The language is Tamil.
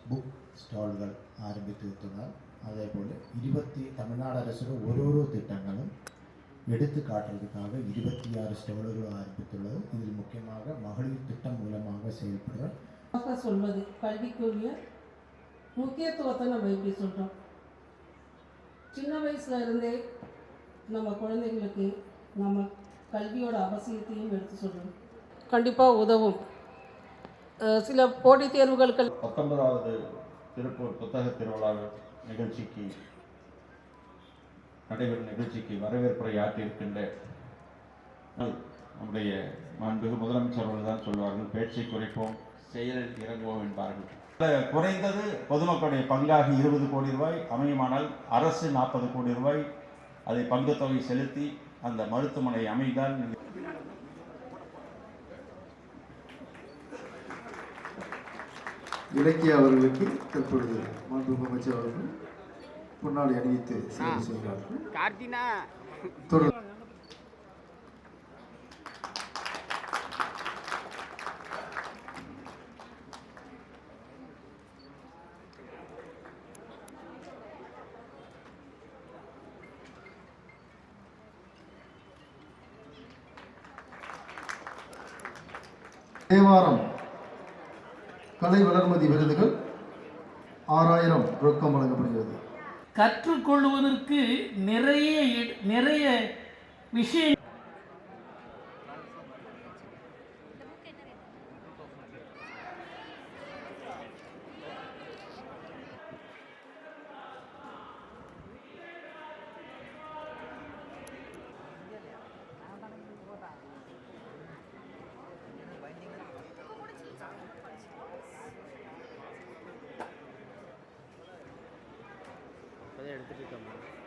புக் ஸ்டால்கள் ஆரம்பித்திருக்கிறார். அதேபோல் தமிழ்நாடு அரசு ஒரு திட்டங்களும் எடுத்து காட்டுறதுக்காக 26 ஸ்டால்கள் ஆரம்பித்துள்ளது. இதில் முக்கியமாக மகளிர் திட்டம் மூலமாக செயல்படுற சொல்வது கல்விக்குரிய முக்கியத்துவத்தை நம்ம எப்படி சொல்கிறோம். சின்ன வயசுல இருந்தே நம்ம குழந்தைங்களுக்கு நம்ம கல்வியோட அவசியத்தையும் எடுத்து சொல்கிறோம். கண்டிப்பாக உதவும். சில போட்டித் தேர்வுகளுக்கு 19வது திருப்பூர் புத்தக திருவிழா நடைபெறும் நிகழ்ச்சிக்கு வரவேற்புரை ஆற்றியிருக்கின்ற நம்முடைய மாண்புமிகு முதலமைச்சர் அவர்கள் தான் சொல்வார்கள், பேச்சை குறைப்போம் செயலில் இறங்குவோம் என்பார்கள். குறைந்தது பொதுமக்களுடைய பங்காக 20 கோடி ரூபாய் அமையுமானால் அரசு 40 கோடி ரூபாய் அதை பங்கு தொகை செலுத்தி அந்த மருத்துவமனை அமைந்தால் இலக்கிய அவர்களுக்கு தற்பொழுது மாண்புமிகு அமைச்சர் அவர்கள் பொன்னாடை அணிவித்து சிறப்பு செய்கிறார்கள். தேவாரம் கலை வளர்மதி விருதுகள் 6000 ரொக்கம் வழங்கப்படுகிறது. கற்றுக்கொள்வதற்கு நிறைய விஷயம் எடுத்துட்டு இருக்கோம்.